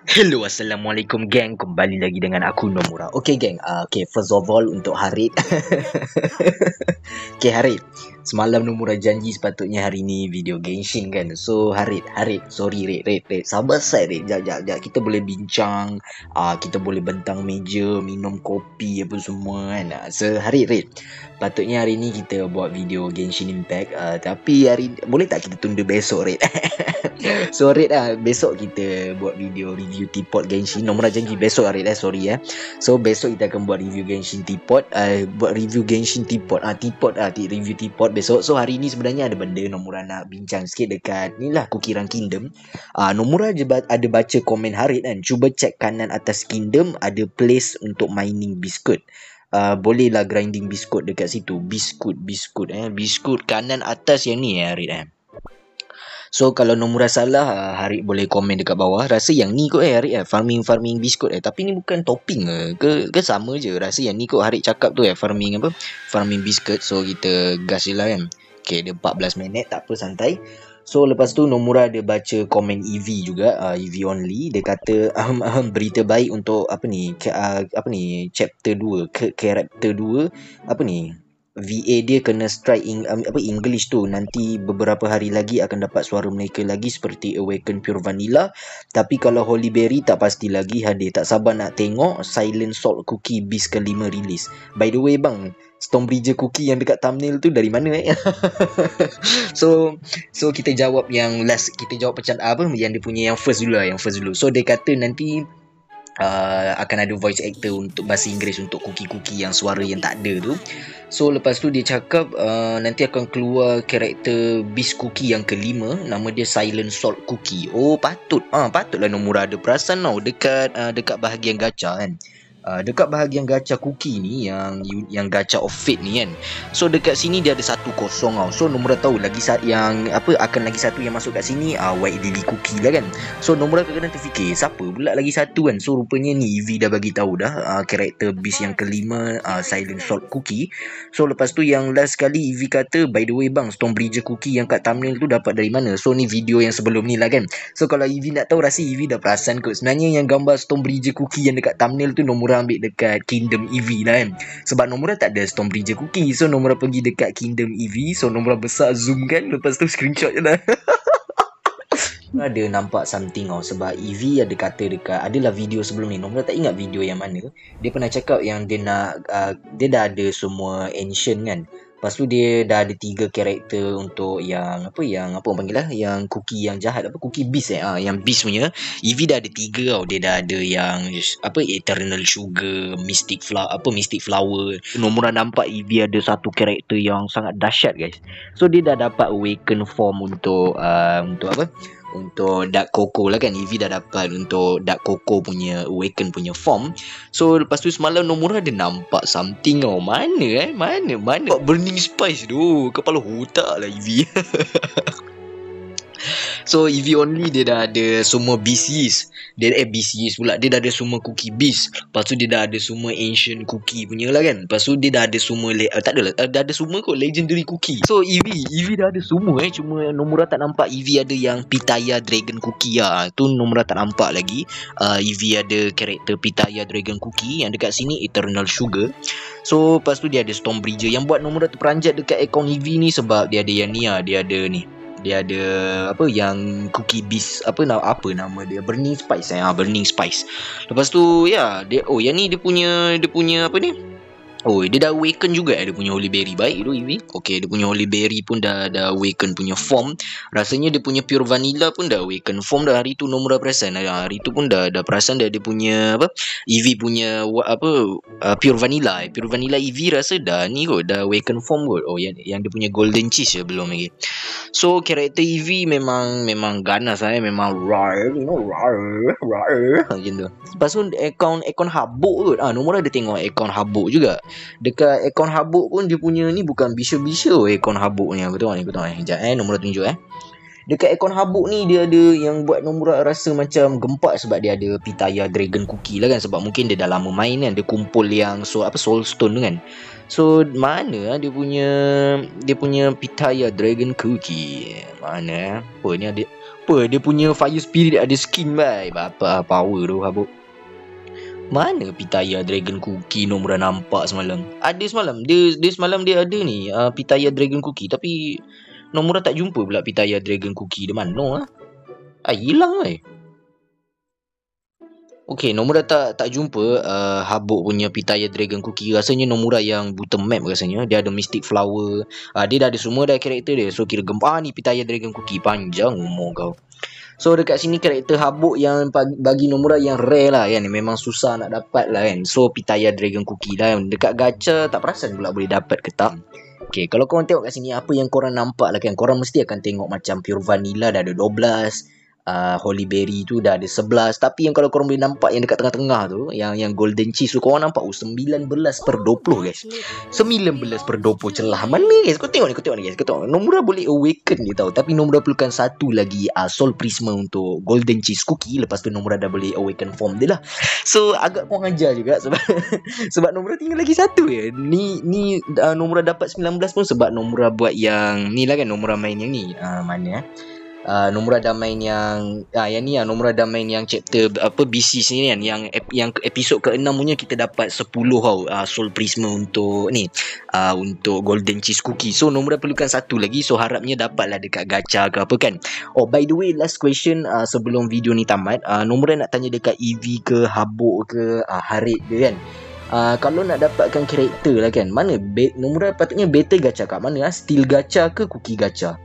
Hello, Assalamualaikum gang. Kembali lagi dengan aku Nomura. Okay gang, first of all untuk Harid. Okay Harid, semalam Nomura janji sepatutnya hari ni video Genshin kan. So Harid, sorry Red. Sabar saya Red, jap. Kita boleh bincang, kita boleh bentang meja, minum kopi apa semua kan. So Red, patutnya hari ni kita buat video Genshin Impact. Tapi boleh tak kita tunda besok Red? So Red besok kita buat video review teapot Genshin. Nomor janji besok Red sorry So besok kita akan buat review Genshin teapot, buat review Genshin teapot, review teapot besok. So hari ni sebenarnya ada benda Nomura nak bincang sikit dekat ni lah Kukiran Kingdom. Nomura ada baca komen Harid kan. Cuba cek kanan atas Kingdom ada place untuk mining biskut. Bolehlah grinding biskut dekat situ. Biskut kanan atas yang ni Harid So kalau Nomura salah, Harid boleh komen dekat bawah. Rasa yang ni kot Harid farming biskut tapi ni bukan topping ke sama je. Rasa yang ni kot Harid cakap tu farming biskut. So kita gas je lah kan. Okay, dia 14 minit, tak apa, santai. So lepas tu Nomura ada baca komen EV juga, EV only. Dia kata berita baik untuk chapter 2, character 2 VA dia kena strike English tu. Nanti beberapa hari lagi akan dapat suara mereka lagi seperti Awaken Pure Vanilla. Tapi kalau Holy Berry tak pasti lagi hadir. Tak sabar nak tengok Silent Salt Cookie Beast ke-5 release. By the way bang, Stormbreaker cookie yang dekat thumbnail tu dari mana So kita jawab yang last. Kita jawab macam yang dia punya yang first dulu. So dia kata nanti akan ada voice actor untuk bahasa Inggeris untuk cookie yang suara yang tak ada tu. So lepas tu dia cakap nanti akan keluar karakter Beast Cookie yang ke-5, nama dia Silent Salt Cookie. Oh patutlah Nomura ada perasan tau dekat bahagian gacha kan. Dekat bahagian gacha cookie ni yang gacha of fate ni kan. So dekat sini dia ada 1-0 tau. So Nomura tahu lagi akan lagi satu yang masuk kat sini, White Lily Cookie lah kan. So Nomura kadang terfikir siapa pula lagi satu kan. So rupanya ni EV dah bagi tahu dah karakter beast yang ke-5, Silent Salt Cookie. So lepas tu yang last sekali EV kata, by the way bang, Stormbreaker Cookie yang kat thumbnail tu dapat dari mana? So ni video yang sebelum ni lah kan. So kalau EV nak tahu, rasa EV dah perasan kot. Sebenarnya yang gambar Stormbreaker Cookie yang dekat thumbnail tu Nomura ambil dekat Kingdom EV lah kan. Sebab Nomura tak ada Stormbreaker Cookie. So Nomura pergi dekat Kingdom EV. So Nomura besar zoom kan. Lepas tu screenshot je lah. Ada nampak something sebab EV ada kata dekat, adalah video sebelum ni, Nomura tak ingat video yang mana. Dia pernah cakap yang dia nak dia dah ada semua ancient kan. Lepas tu dia dah ada 3 karakter untuk yang orang panggil lah, yang cookie yang jahat, cookie beast yang beast punya. EV dah ada 3 tau. Dia dah ada yang Eternal Sugar, Mystic Flower. Nomura nampak EV ada satu karakter yang sangat dahsyat guys. So dia dah dapat awaken form untuk untuk Dark Coco lah kan. EV dah dapat untuk Dark Coco punya awaken punya form. So lepas tu semalam Nomura ada nampak something Mana Burning Spice tu. Kepala otak lah EV. So EV only dia dah ada semua BCs. Dia dah ada semua cookie beast. Lepas tu dia dah ada semua ancient cookie punya lah kan. Lepas tu dia dah ada semua dah ada semua kot legendary cookie. So EV dah ada semua cuma Nomura tak nampak EV ada yang Pitaya Dragon Cookie tu Nomura tak nampak lagi. EV ada karakter Pitaya Dragon Cookie. Yang dekat sini Eternal Sugar. So lepas tu dia ada Stormbreaker. Yang buat Nomura terperanjat dekat akaun EV ni sebab dia ada yang ni dia ada yang cookie beast, apa nama dia, Burning Spice Burning Spice. Lepas tu dia yang ni dia punya dia dah awaken juga dia punya Holy Berry. Baik tu EV. Okay, dia punya Holy Berry pun dah awaken punya form. Rasanya dia punya Pure Vanilla pun dah awaken form dah. Hari tu Nomura perasan. Hari tu pun dah perasan dia punya EV punya Pure Vanilla. Pure Vanilla EV rasa dah awaken form kot. Yang dia punya Golden Cheese belum lagi. So karakter EV memang ganas memang rar, macam tu. Lepas tu akaun habuk kot. Nomor ada tengok akaun habuk juga. Dekat akaun habuk pun dia punya ni bukan bisha-bisha akaun habuk ni. Aku tengok ni. Sekejap Nomor tunjuk Dekat akaun habuk ni dia ada yang buat Nomura rasa macam gempak sebab dia ada Pitaya Dragon Cookie lah kan. Sebab mungkin dia dah lama main kan. Dia kumpul yang Soulstone tu kan. So mana dia punya Pitaya Dragon Cookie. Mana ni ada. Apa dia punya fire spirit ada skin bye. Apa power tu habuk. Mana Pitaya Dragon Cookie Nomura nampak semalam? Ada semalam. Dia semalam dia ada ni Pitaya Dragon Cookie, tapi Nomura tak jumpa pula Pitaya Dragon Cookie. Dia mana hilang weh. Okay, Nomura tak jumpa Habuk punya Pitaya Dragon Cookie. Rasanya Nomura yang buta map rasanya. Dia ada Mystic Flower. Dia dah ada semua dah karakter dia. So kira gempa ni Pitaya Dragon Cookie. Panjang umur kau. So dekat sini karakter Habuk yang bagi Nomura yang rare lah kan. Memang susah nak dapat lah kan. So Pitaya Dragon Cookie lah. Dekat gacha tak perasan pula boleh dapat ke tak. Okay, kalau korang tengok kat sini apa yang korang nampak lah kan. Korang mesti akan tengok macam Pure Vanilla dah ada 12. Holy Berry tu dah ada 11. Tapi yang kalau korang boleh nampak yang dekat tengah-tengah tu, yang Golden Cheese tu, korang nampak 19/20 guys. 19/20 celah. Mana guys? Kau tengok ni guys. Kau tengok. Nomura boleh awaken ni tau. Tapi Nomura perlukan satu lagi Soul Prisma untuk Golden Cheese Cookie. Lepas tu Nomura dah boleh awaken form dia lah. So agak kurang ajar juga sebab sebab Nomura tinggal lagi satu je. Ni Nomura dapat 19 pun sebab Nomura buat yang ni lah kan. Nomura main yang ni. Mana Nomura dah main yang ni Nomura dah main yang chapter BC sini kan, yang episod ke-6 punya kita dapat 10 Soul Prisma untuk ni untuk Golden Cheese Cookie. So Nomura perlukan satu lagi. So harapnya dapatlah dekat gacha ke apa kan. Oh by the way, last question sebelum video ni tamat, Nomura nak tanya dekat EV ke Habuk ke Harit dia kan. Kalau nak dapatkan karakter lah kan, mana Nomura patutnya better gacha kat mana? Steel gacha ke cookie gacha?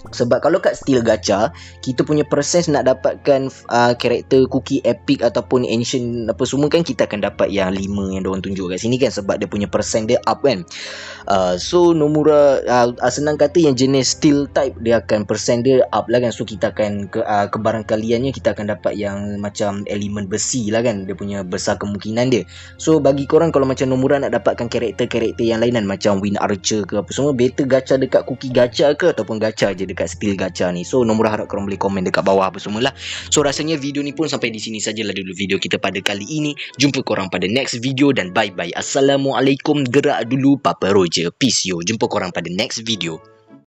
Sebab kalau kat steel gacha, kita punya proses nak dapatkan karakter cookie epic ataupun ancient apa semua kan, kita akan dapat yang 5 yang diorang tunjuk kat sini kan, sebab dia punya persen dia up kan. So Nomura senang kata yang jenis steel type dia akan persen dia up lah kan. So kita akan kebarangkaliannya kita akan dapat yang macam elemen besi lah kan, dia punya besar kemungkinan dia. So bagi korang kalau macam Nomura nak dapatkan karakter-karakter yang lainan macam Wind Archer ke apa semua, better gacha dekat cookie gacha ke ataupun gacha je dekat steel gacha ni? So Nomura harap korang boleh komen dekat bawah apa semualah. So rasanya video ni pun sampai di sini sajalah dulu video kita pada kali ini. Jumpa korang pada next video dan bye bye. Assalamualaikum. Gerak dulu Papa Roger. Peace yo. Jumpa korang pada next video.